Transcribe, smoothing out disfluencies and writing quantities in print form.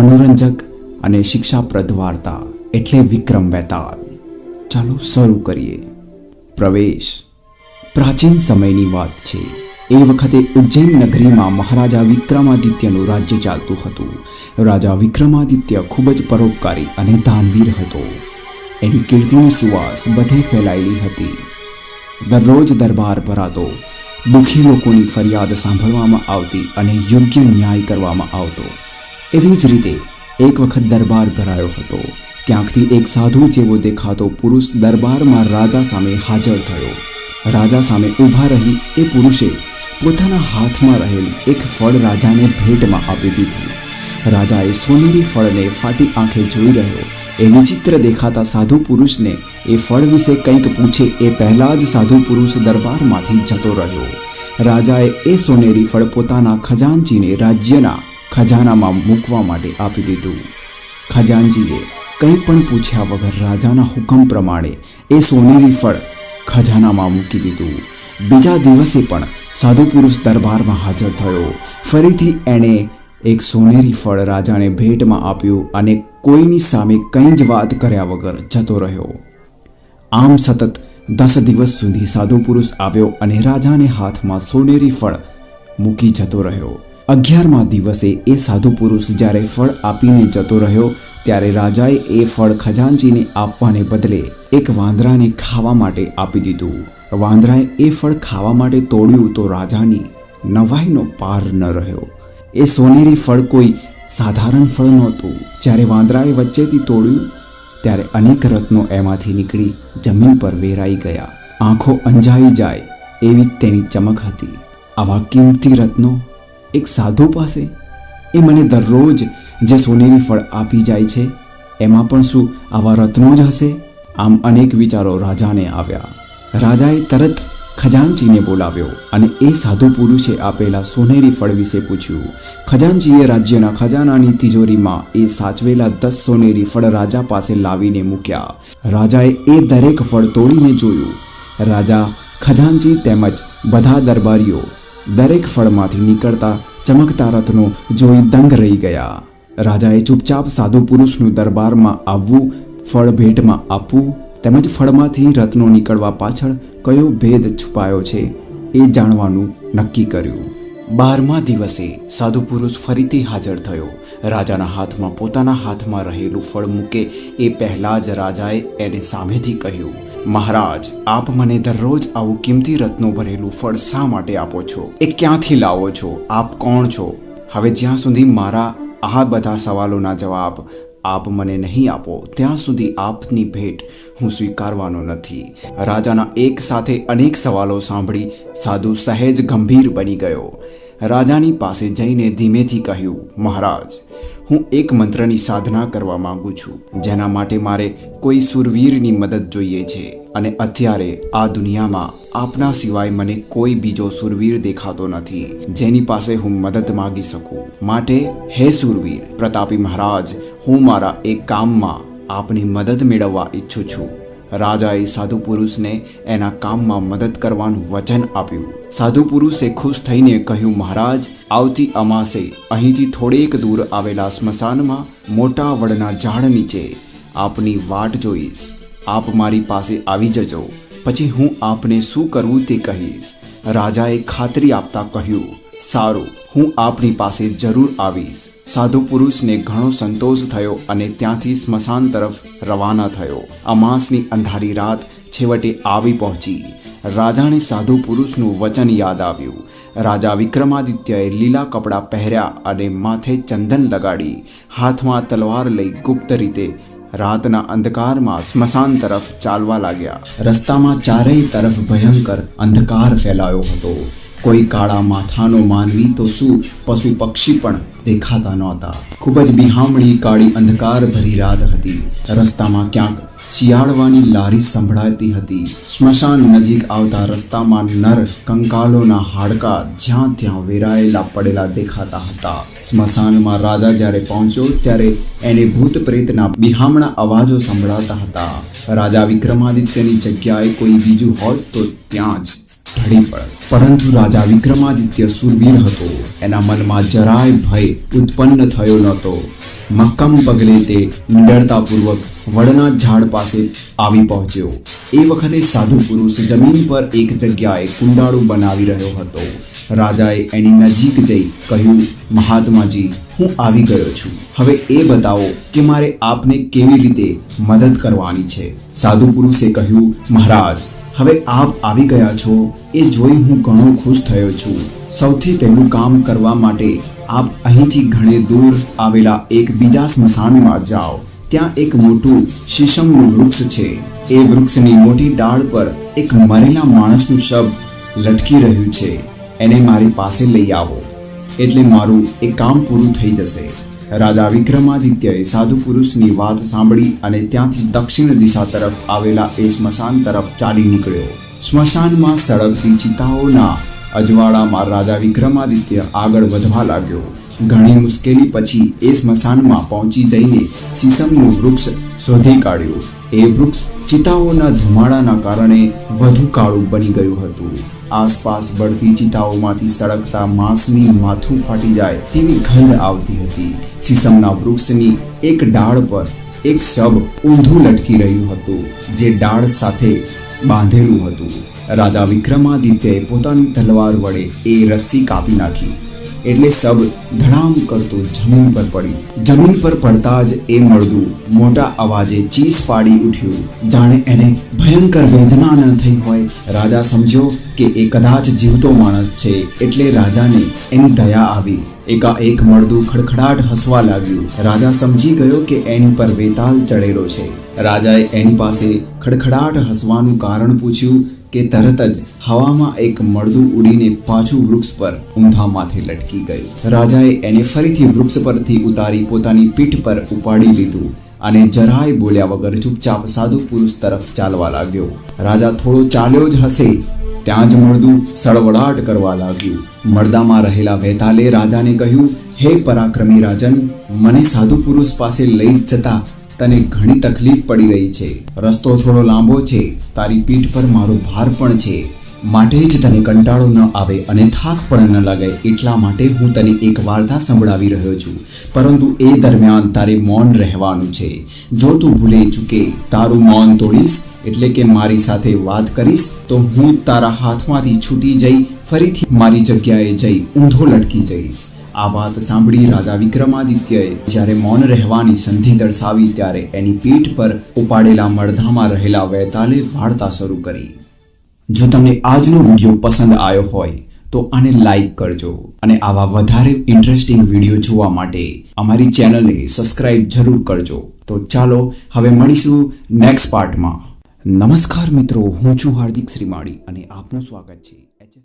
મનોરંજક અને શિક્ષાપ્રદ વાર્તા એટલે વિક્રમ બેતાલ. ચાલો શરૂ કરીએ. પ્રવેશ. પ્રાચીન સમયની વાત છે. એ વખતે ઉજ્જૈન નગરીમાં મહારાજા વિક્રમાદિત્યનું રાજ્ય ચાલતું હતું. રાજા વિક્રમાદિત્ય ખૂબ જ પરોપકારી અને દાનવીર હતો. એની કીર્તિની સુવાસ બધે ફેલાયેલી હતી. દરરોજ દરબાર ભરાતો, દુઃખી લોકોની ફરિયાદ સાંભળવામાં આવતી અને યોગ્ય ન્યાય કરવામાં આવતો. એવી જ રીતે એક વખત દરબાર ભરાયો હતો. ક્યાંકથી એક સાધુ જેવો દેખાતો પુરુષ દરબારમાં રાજા સામે હાજર થયો. રાજા સામે ઊભા રહી એ પુરુષે પોતાના હાથમાં રહેલું એક ફળ રાજાને ભેટમાં આપી દીધું. રાજાએ સોનેરી ફળને ફાટી આંખે જોઈ રહ્યો. એ વિચિત્ર દેખાતા સાધુ પુરુષને એ ફળ વિશે કંઈક પૂછે એ પહેલાં જ સાધુ પુરુષ દરબારમાંથી જતો રહ્યો. રાજાએ એ સોનેરી ફળ પોતાના ખજાનચીને રાજ્યના ખજાનામાં મૂકવા માટે આપી દીધું. ખજાનચીએ કંઈ પણ પૂછ્યા વગર રાજાના હુકમ પ્રમાણે એ સોનેરી ફળ ખજાનામાં મૂકી દીધું. બીજા દિવસે પણ સાધુ પુરુષ દરબારમાં હાજર થયો. ફરીથી એણે એક સોનેરી ફળ રાજાને ભેટમાં આપ્યું અને કોઈની સામે કંઈ જ વાત કર્યા વગર જતો રહ્યો. આમ સતત 10 દિવસ સુધી સાધુ પુરુષ આવ્યો અને રાજાને હાથમાં સોનેરી ફળ મૂકી જતો રહ્યો. 11મા દિવસે એ સાધુ પુરુષ જ્યારે ફળ આપીને જતો રહ્યો ત્યારે રાજાએ એ ફળ ખજાનચીને આપવાને બદલે એક વાંદરાને ખાવા માટે આપી દીધું. વાંદરાએ એ ફળ ખાવા માટે તોડ્યું તો રાજાની નવાઈનો પાર ન રહ્યો. એ સોનેરી ફળ કોઈ સાધારણ ફળ નહોતું. જ્યારે વાંદરાએ વચ્ચેથી તોડ્યું ત્યારે અનેક રત્નો એમાંથી નીકળી જમીન પર વેરાઈ ગયા. આંખો અંજાઈ જાય એવી તેની ચમક હતી. આવા કિંમતી રત્નો એક સાધુ પાસે? એ મને દરરોજ જે સોનેરી ફળ આપી જાય છે એમાં પણ શું આવા રત્નો જ હશે? આમ અનેક વિચારો રાજાને આવ્યા. રાજાએ તરત ખજાનચીને બોલાવ્યો અને એ સાધુ પુરુષે આપેલા સોનેરી ફળ વિશે પૂછ્યું. ખજાનચીએ રાજ્યના ખજાનાની તિજોરીમાં એ સાચવેલા 10 સોનેરી ફળ રાજા પાસે લાવીને મૂક્યા. રાજાએ એ દરેક ફળ તોડીને જોયું. રાજા, ખજાનચી તેમજ બધા દરબારીઓ દરેક ફળમાંથી નીકળતા ચમકતા રત્નો જોઈ દંગ રહી ગયા. રાજાએ ચૂપચાપ સાધુ પુરુષનું દરબારમાં આવવું, ફળ ભેટમાં આપવું તેમજ ફળમાંથી રત્નો નીકળવા પાછળ કયો ભેદ છુપાયો છે એ જાણવાનું નક્કી કર્યું. 12મા દિવસે સાધુ પુરુષ ફરીથી હાજર થયો. રાજાના હાથમાં પોતાના હાથમાં રહેલું ફળ મૂકે એ પહેલાં જ રાજાએ એને સામેથી કહ્યું, મહારાજ, આપ મને દરરોજ આવું કિંમતી રત્નો ભરેલું ફળ શા માટે આપો છો? એ ક્યાંથી લાવો છો? આપ કોણ છો? હવે જ્યાં સુધી મારા આ બધા સવાલોના જવાબ આપ મને નહીં આપો ત્યાં સુધી આપની ભેટ હું સ્વીકારવાનો નથી. રાજાના એક સાથે અનેક સવાલો સાંભળી સાધુ સહેજ ગંભીર બની ગયો. રાજાની પાસે જઈને ધીમેથી કહ્યું, મહારાજ, હું એક મંત્રની સાધના કરવા માંગુ છું, જેના માટે મારે કોઈ સુરવીરની મદદ જોઈએ છે અને અત્યારે આ દુનિયામાં આપના સિવાય મને કોઈ બીજો સુરવીર દેખાતો નથી જેની પાસે હું મદદ માગી શકું. માટે હે સુરવીર પ્રતાપી મહારાજ, હું મારા એક કામમાં આપની મદદ મેળવવા ઈચ્છું છું. રાજાએ સાધુ પુરુષને એના કામમાં મદદ કરવાનું વચન આપ્યું. સાધુ પુરુષે ખુશ થઈને કહ્યું, મહારાજ, આવતી અમાસે અહીંથી થોડેક દૂર આવેલા સ્મશાનમાં મોટા વડના ઝાડ નીચે આપની વાટ જોઈશ. આપ મારી પાસે આવી જજો, પછી હું આપને શું કરવું તે કહીશ. રાજાએ ખાતરી આપતા કહ્યું, સારું, હું આપની પાસે જરૂર આવીશ. સાધુ પુરુષને ઘણો સંતોષ થયો અને ત્યાંથી સ્મશાન તરફ રવાના થયો. અમાસની અંધારી રાત છેવટે આવી પહોંચી. રાજાને સાધુ પુરુષનું વચન યાદ આવ્યું. રાજા વિક્રમાદિત્યએ લીલા કપડાં પહેર્યા અને માથે ચંદન લગાડી હાથમાં તલવાર લઈ ગુપ્ત રીતે રાતના અંધકારમાં સ્મશાન તરફ ચાલવા લાગ્યા. રસ્તામાં ચારેય તરફ ભયંકર અંધકાર ફેલાયો હતો. કોઈ કાળા માથાનો માનવી તો શું, પશુ પક્ષી પણ દેખાતા નહોતા. ખૂબ જ બિહામણી કાળી અંધકાર ભરી રાત હતી. રસ્તામાં ક્યાંક શિયાળવાની લારી સંભળાતી હતી. સ્મશાન નજીક આવતા રસ્તામાં નર કંકાલોના હાડકાં જ્યાં ત્યાં વેરાયેલા પડેલા દેખાતા હતા. સ્મશાનમાં રાજા જ્યારે પહોંચ્યો ત્યારે એને ભૂત પ્રેતના બિહામણા અવાજો સંભળાતા હતા. રાજા વિક્રમાદિત્યની જગ્યાએ કોઈ બીજું હોત તો ત્યાં જ ઢળી પડે. પરંતુ રાજા વિક્રમાદિત્ય સુરવીર હતો. એના મનમાં જરાય ભય ઉત્પન્ન થયો નહોતો. મક્કમ પગલે તે નિડરતાપૂર્વક વડના ઝાડ પાસે આવી પહોંચ્યો. એ વખતે સાધુ પુરુષ જમીન પર એક જગ્યાએ કુંડાળું બનાવી રહ્યો હતો. રાજાએ એની નજીક જઈ કહ્યું, મહાત્માજી, હું આવી ગયો છું. હવે એ બતાવો કે મારે આપને કેવી રીતે મદદ કરવાની છે. સાધુ પુરુષે કહ્યું, મહારાજ, હવે આપ આવી ગયા છો એ જોઈ હું ઘણો ખુશ થયો છું. સૌથી પહેલું કામ કરવા માટે આપ અહીંથી ઘણે દૂર આવેલા એક બીજા સ્મશાનમાં જાઓ. ત્યાં એક મોટું શીશમનું વૃક્ષ છે. એ વૃક્ષની મોટી ડાળ પર એક મરેલા માણસનું શબ લટકી રહ્યું છે. એને મારી પાસે લઈ આવો એટલે મારું એ કામ પૂરું થઈ જશે. રાજા વિક્રમાદિત્યએ સાધુ પુરુષની વાત સાંભળી અને ત્યાંથી દક્ષિણ દિશા તરફ આવેલા એ સ્મશાન તરફ ચાલી નીકળ્યો. સ્મશાનમાં સળગતી ચિતાઓના અજવાળામાં રાજા વિક્રમાદિત્ય આગળ વધવા લાગ્યો. ઘણી મુશ્કેલી પછી એ સ્મશાનમાં પહોંચી જઈને શીશમનું વૃક્ષ શોધી કાઢ્યું. એ વૃક્ષ ચિતાઓના ધુમાડાના કારણે વધુ કાળું બની ગયું હતું. આસપાસ બળતી ચિતાઓમાંથી સળગતા માંસની માથું ફાટી જાય તેવી ગંધ આવતી હતી. શીશમના વૃક્ષની એક ડાળ પર એક શબ ઊંધું લટકી રહ્યું હતું, જે ડાળ સાથે બાંધેલું હતું. રાજા વિક્રમાદિત્યએ પોતાની તલવાર વડે એ રસ્સી કાપી નાખી એટલે શબ ધડામ કરતું જમીન પર પડ્યું. જમીન પર પડતા જ એ મળદું મોટા અવાજે ચીસ પાડી ઉઠ્યું, જાણે એને ભયંકર વેદના ન થઈ હોય. રાજા સમજ્યો કે એ કદાચ જીવતો માણસ છે એટલે રાજાને એની દયા આવી. એકાએક મળદું ખડખડાટ હસવા લાગ્યું. રાજા સમજી ગયો કે એની પર વેતાલ ચડેલો છે. રાજાએ એની પાસે ખડખડાટ હસવાનું કારણ પૂછ્યું કે તરત જ હવામાં એક મળદું ઉડીને પાછું વૃક્ષ પર ઊંધા માથે લટકી ગયું. રાજાએ એને ફરીથી વૃક્ષ પરથી ઉતારી પોતાની પીઠ પર ઉપાડી લીધું અને જરાય બોલ્યા વગર ચૂપચાપ સાધુ પુરુષ તરફ ચાલવા લાગ્યો. રાજા થોડો ચાલ્યો જ હશે ત્યાં જ મળદું સળવળાટ કરવા લાગ્યું. મળદામાં રહેલા વેતાલે રાજાને કહ્યું, હે પરાક્રમી રાજન, મને સાધુ પુરુષ પાસે લઈ જતા તને ઘણી તકલીફ પડી રહી છે. રસ્તો થોડો લાંબો છે, તારી પીઠ પર મારો ભાર પણ છે, માટે જ તને કંટાળો ન આવે અને થાક પણ ન લાગે એટલા માટે હું તને એક વાર્તા સંભળાવી રહ્યો છું. પરંતુ એ દરમિયાન તારે મૌન રહેવાનું છે. જો તું ભૂલે ચૂકે તારું મૌન તોડીશ એટલે કે મારી સાથે વાત કરીશ તો હું તારા હાથમાંથી છૂટી જઈ ફરીથી મારી જગ્યાએ જઈ ઊંધો લટકી જઈશ. આ વાત સાંભળી રાજા વિક્રમાદિત્યએ જ્યારે મૌન રહેવાની સંધિ દર્શાવી ત્યારે એની પીઠ પર ઉપાડેલા મળધામાં રહેલા વેતાલે વાર્તા શરૂ કરી. જો તમને આજનો વિડીયો પસંદ આવ્યો હોય તો આને લાઈક કરજો અને આવા વધારે ઇન્ટરેસ્ટિંગ વિડીયો જોવા માટે અમારી ચેનલને સબસ્ક્રાઇબ જરૂર કરજો. તો ચાલો હવે મળીશું નેક્સ્ટ પાર્ટમાં. નમસ્કાર મિત્રો, હું છું હાર્દિક શ્રીમાળી અને આપનું સ્વાગત છે